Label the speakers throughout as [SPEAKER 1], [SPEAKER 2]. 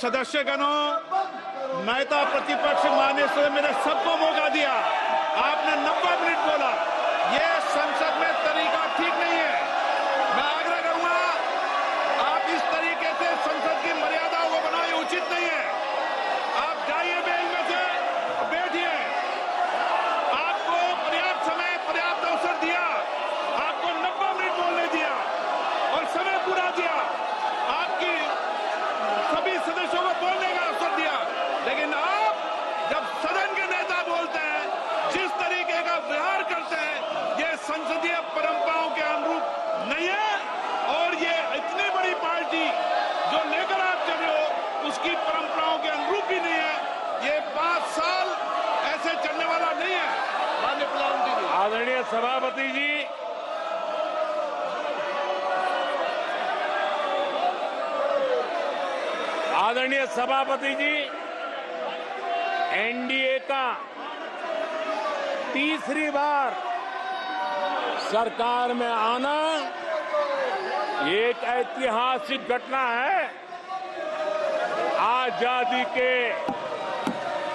[SPEAKER 1] सदस्यगणों, मेहता प्रतिपक्ष माननीय सदस्य मैंने सबको मौका दिया। आपने 90 मिनट बोला, ये संसद में तरीका ठीक नहीं है। मैं आग्रह करूंगा, आप इस तरीके से संसद की मर्यादाओं को बनाए, उचित नहीं है। आप जाइए बेंच में से, बैठिए। आपको पर्याप्त समय, पर्याप्त अवसर दिया। आपको 90 मिनट बोलने दिया और समय पूरा दिया। आपकी सभी सदस्यों को बोलने का अवसर दिया, लेकिन आप जब सदन के नेता बोलते हैं, जिस तरीके का व्यवहार करते हैं, ये संसदीय परंपराओं के अनुरूप नहीं है। और ये इतनी बड़ी पार्टी जो लेकर आप चल रहे हो, उसकी परंपराओं के अनुरूप भी नहीं है। ये 5 साल ऐसे चलने वाला नहीं है। माननीय प्रधानमंत्री जी।
[SPEAKER 2] आदरणीय सभापति जी, आदरणीय सभापति जी, एनडीए का तीसरी बार सरकार में आना एक ऐतिहासिक घटना है। आजादी के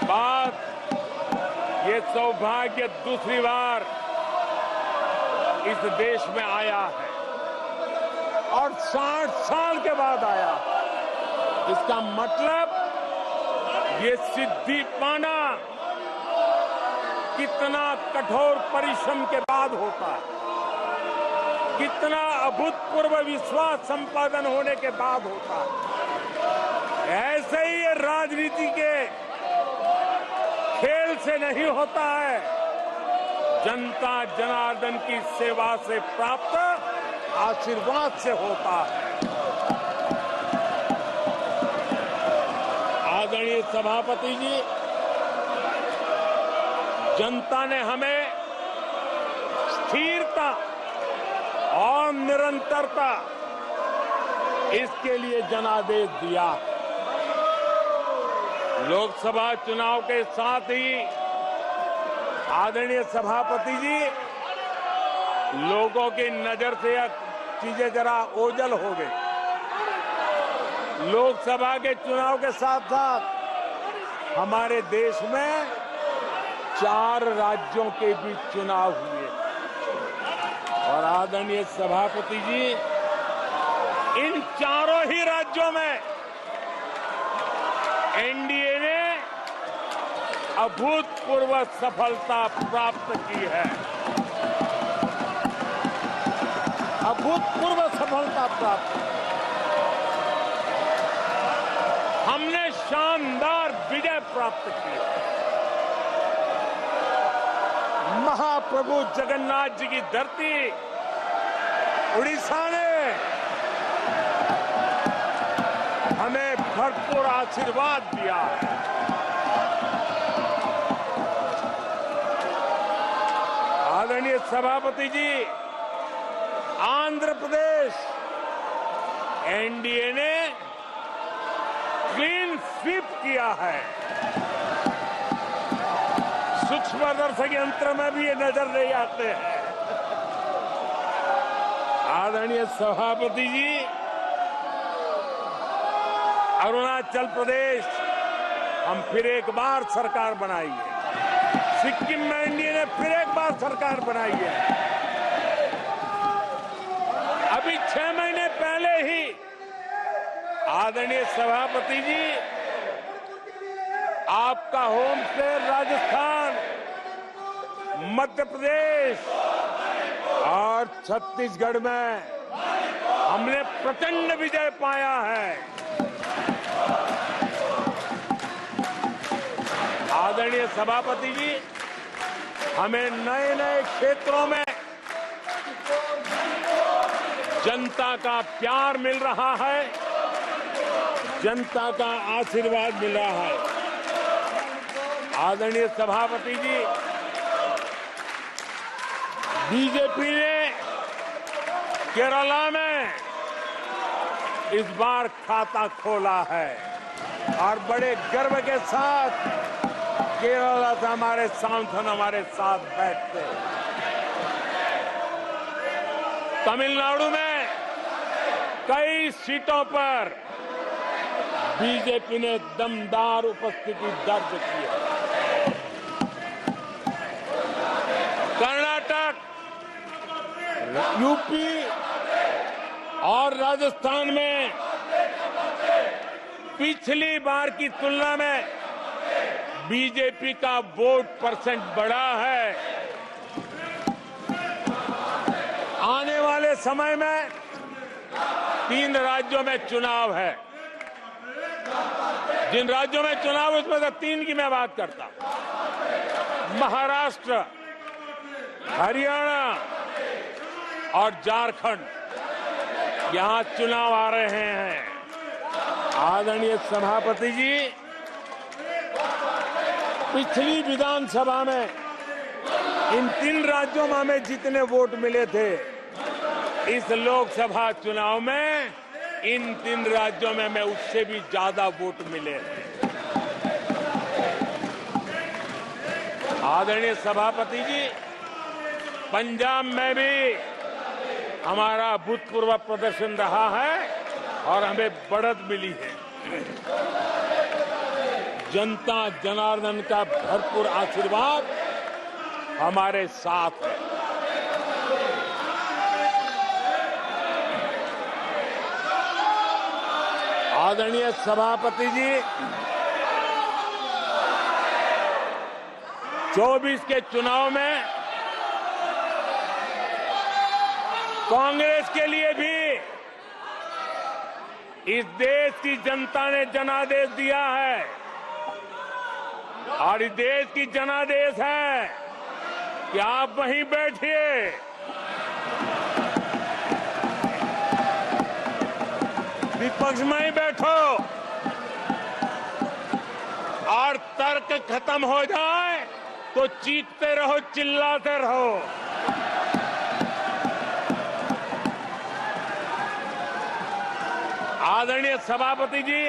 [SPEAKER 2] बाद ये सौभाग्य दूसरी बार इस देश में आया है और 60 साल के बाद आया है। इसका मतलब ये सिद्धि पाना कितना कठोर परिश्रम के बाद होता है, कितना अभूतपूर्व विश्वास संपादन होने के बाद होता है। ऐसे ही ये राजनीति के खेल से नहीं होता है, जनता जनार्दन की सेवा से प्राप्त आशीर्वाद से होता है। आदरणीय सभापति जी, जनता ने हमें स्थिरता और निरंतरता, इसके लिए जनादेश दिया। लोकसभा चुनाव के साथ ही आदरणीय सभापति जी, लोगों की नजर से यह चीजें जरा ओझल हो गई। लोकसभा के चुनाव के साथ साथ हमारे देश में 4 राज्यों के बीच चुनाव हुए और आदरणीय सभापति जी, इन चारों ही राज्यों में एनडीए ने अभूतपूर्व सफलता प्राप्त की है। अभूतपूर्व सफलता प्राप्त। हमने शानदार विजय प्राप्त की। महाप्रभु जगन्नाथ जी की धरती उड़ीसा ने हमें भरपूर आशीर्वाद दिया है। आदरणीय सभापति जी, आंध्र प्रदेश एनडीए ने क्लीन स्वीप किया है। सूक्ष्मदर्शक यंत्र में भी ये नजर नहीं आते हैं। आदरणीय सभापति जी, अरुणाचल प्रदेश हम फिर एक बार सरकार बनाई है। सिक्किम में एनडीए ने फिर एक बार सरकार बनाई है। अभी 6 महीने पहले ही आदरणीय सभापति जी, आपका होम स्टेट राजस्थान, मध्य प्रदेश और छत्तीसगढ़ में हमने प्रचंड विजय पाया है। आदरणीय सभापति जी, हमें नए नए क्षेत्रों में जनता का प्यार मिल रहा है, जनता का आशीर्वाद मिल रहा है। आदरणीय सभापति जी, बीजेपी ने केरला में इस बार खाता खोला है और बड़े गर्व के साथ केरला से हमारे सांसद हमारे साथ बैठते हैं। तमिलनाडु में कई सीटों पर बीजेपी ने दमदार उपस्थिति दर्ज की है। कर्नाटक, यूपी और राजस्थान में पिछली बार की तुलना में बीजेपी का वोट परसेंट बढ़ा है। आने वाले समय में 3 राज्यों में चुनाव है। जिन राज्यों में चुनाव उसमें से 3 की मैं बात करता हूं। महाराष्ट्र, हरियाणा और झारखंड, यहां चुनाव आ रहे हैं। आदरणीय सभापति जी, पिछली विधानसभा में इन 3 राज्यों में हमें जितने वोट मिले थे, इस लोकसभा चुनाव में इन 3 राज्यों में हमें उससे भी ज्यादा वोट मिले। आदरणीय सभापति जी, पंजाब में भी हमारा अभूतपूर्व प्रदर्शन रहा है और हमें बढ़त मिली है। जनता जनार्दन का भरपूर आशीर्वाद हमारे साथ है। आदरणीय सभापति जी, 24 के चुनाव में कांग्रेस के लिए भी इस देश की जनता ने जनादेश दिया है और इस देश की जनादेश है कि आप वहीं बैठिए, विपक्ष में ही बैठो और तर्क खत्म हो जाए तो चीखते रहो, चिल्लाते रहो। आदरणीय सभापति जी,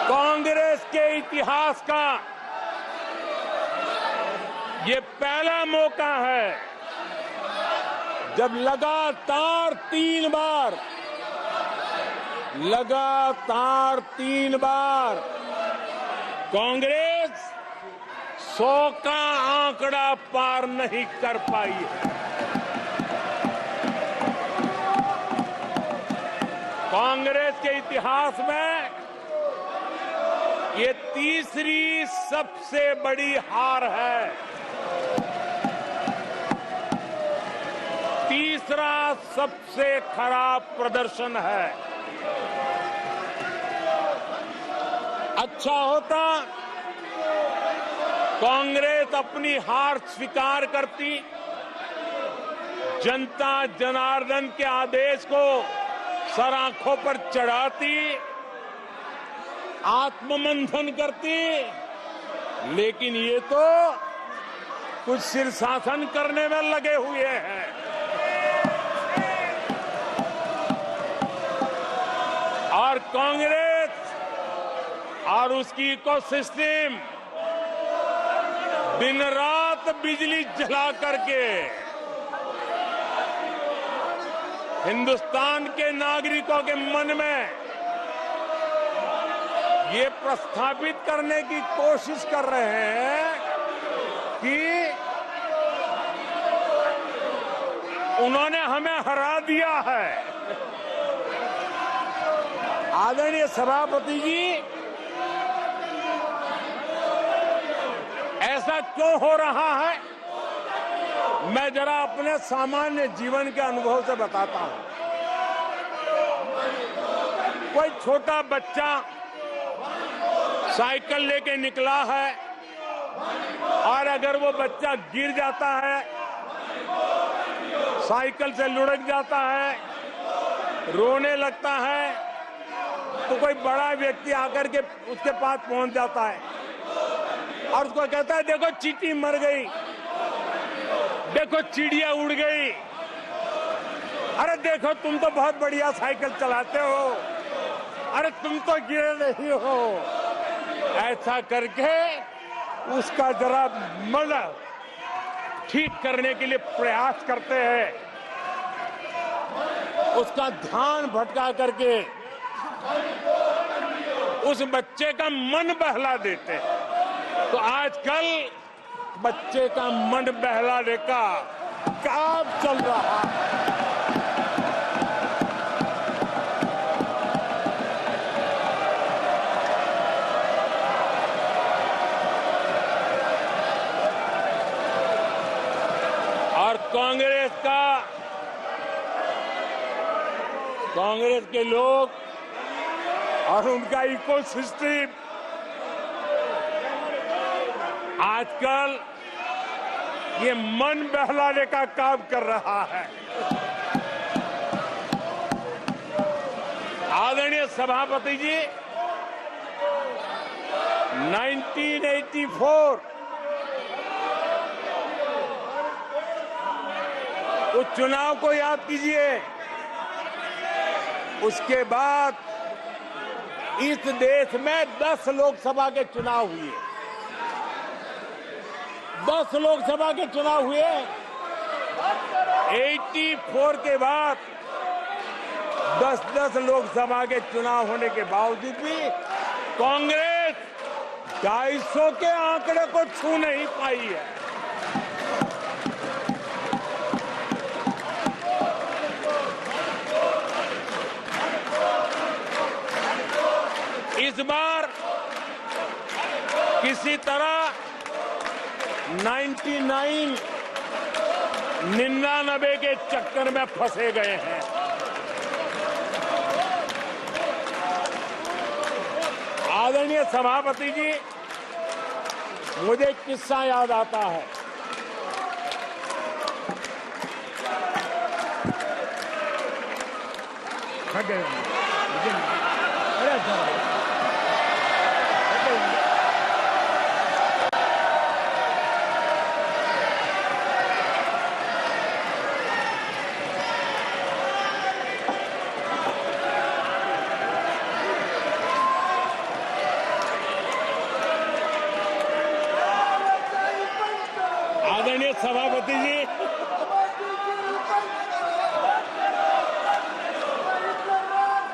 [SPEAKER 2] कांग्रेस के इतिहास का ये पहला मौका है जब लगातार 3 बार कांग्रेस 100 का आंकड़ा पार नहीं कर पाई है। कांग्रेस के इतिहास में ये तीसरी सबसे बड़ी हार है, तीसरा सबसे खराब प्रदर्शन है। अच्छा होता कांग्रेस अपनी हार स्वीकार करती, जनता जनार्दन के आदेश को सर आंखों पर चढ़ाती, आत्ममंथन करती, लेकिन ये तो कुछ शीर्षासन करने में लगे हुए हैं। और कांग्रेस और उसकी इकोसिस्टम दिन रात बिजली जला करके हिंदुस्तान के नागरिकों के मन में ये प्रस्थापित करने की कोशिश कर रहे हैं कि उन्होंने हमें हरा दिया है। आदरणीय सभापति जी, ऐसा क्यों हो रहा है, मैं जरा अपने सामान्य जीवन के अनुभव से बताता हूं। कोई छोटा बच्चा साइकिल लेके निकला है और अगर वो बच्चा गिर जाता है, साइकिल से लुढ़क जाता है, रोने लगता है, तो कोई बड़ा व्यक्ति आकर के उसके पास पहुंच जाता है और उसको कहता है, देखो चींटी मर गई, देखो चिड़िया उड़ गई, अरे देखो तुम तो बहुत बढ़िया साइकिल चलाते हो, अरे तुम तो गिरे नहीं हो। ऐसा करके उसका जरा मन ठीक करने के लिए प्रयास करते हैं, उसका ध्यान भटका करके उस बच्चे का मन बहला देते हैं। तो आजकल बच्चे का मन बहलाने का काम चल रहा है। और कांग्रेस के लोग और उनका इकोसिस्टम आजकल ये मन बहलाने का काम कर रहा है। आदरणीय सभापति जी, 1984 उस चुनाव को याद कीजिए। उसके बाद इस देश में 10 लोकसभा के चुनाव हुए। 10 लोकसभा के चुनाव हुए। 84 के बाद 10 लोकसभा के चुनाव होने के बावजूद भी कांग्रेस 250 के आंकड़े को छू नहीं पाई है। इस बार किसी तरह 99 के चक्कर में फंसे गए हैं। आदरणीय सभापति जी, मुझे एक किस्सा याद आता है। आदरणीय सभापति जी,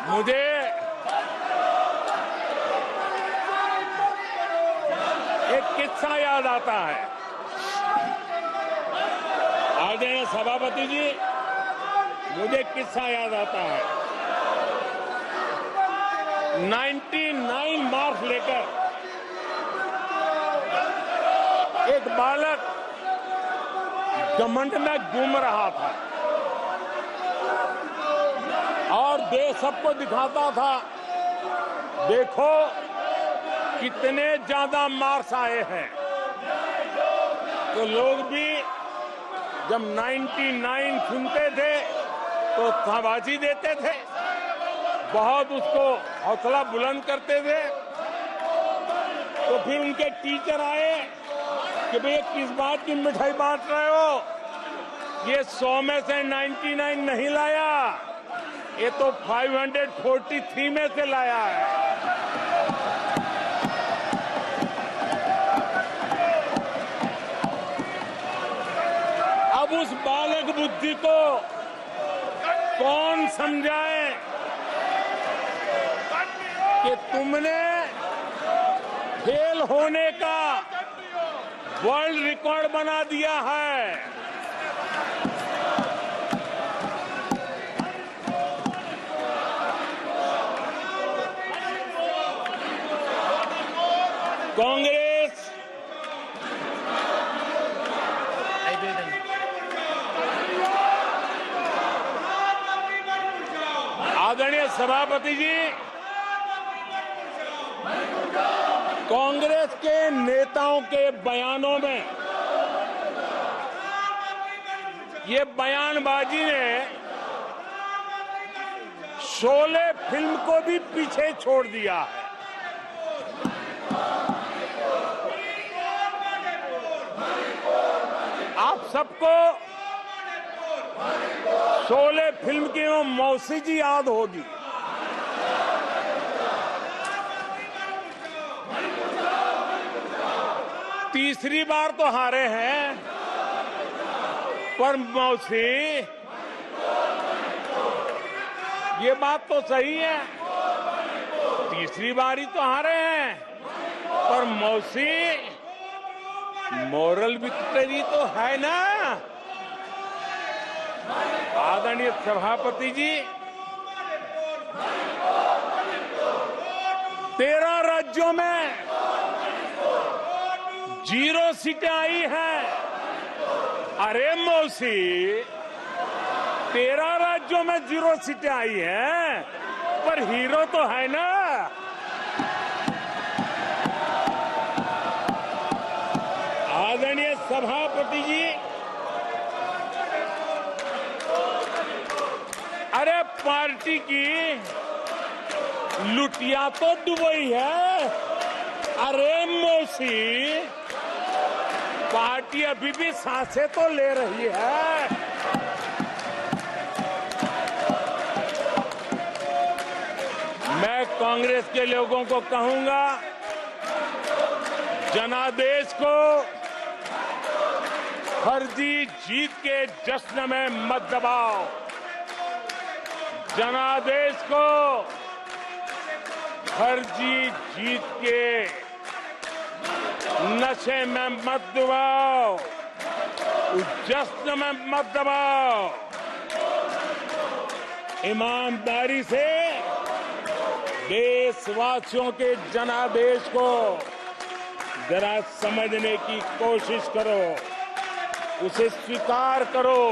[SPEAKER 2] मुझे एक किस्सा याद आता है। आदरणीय सभापति जी, मुझे एक किस्सा याद आता है। 99 मार्क्स लेकर एक बालक घमंड में घूम रहा था और देश सबको दिखाता था, देखो कितने ज्यादा मार्क्स आए हैं। तो लोग भी जब 99 सुनते थे तो शाबाशी देते थे, बहुत उसको हौसला बुलंद करते थे। तो फिर उनके टीचर आए कि भैया किस बात की मिठाई बांट रहे हो, ये 100 में से 99 नहीं लाया, ये तो 543 में से लाया है। अब उस बालक बुद्धि को कौन समझाए कि तुमने फेल होने का वर्ल्ड रिकॉर्ड बना दिया है। कांग्रेस आदरणीय सभापति जी, कांग्रेस के नेताओं के बयानों में ये बयानबाजी ने शोले फिल्म को भी पीछे छोड़ दिया है। आप सबको शोले फिल्म की वो मौसी जी याद होगी। तीसरी बार तो हारे हैं, पर मौसी ये बात तो सही है तीसरी बारी तो हारे हैं, पर मौसी मोरल विक्ट्री तो है ना। आदरणीय सभापति जी, 13 राज्यों में 0 सीटें आई हैं। अरे मौसी, 13 राज्यों में 0 सीटें आई हैं, पर हीरो तो है ना। आदरणीय सभापति जी, अरे पार्टी की लुटिया तो डुबई है। अरे मौसी, पार्टी अभी भी सांसें तो ले रही है। मैं कांग्रेस के लोगों को कहूंगा, जनादेश को फर्जी जीत के जश्न में मत दबाओ। जनादेश को फर्जी जीत के नशे में मत दबाओ, उस जश्न में मत दबाओ। ईमानदारी से देशवासियों के जनादेश को जरा समझने की कोशिश करो, उसे स्वीकार करो।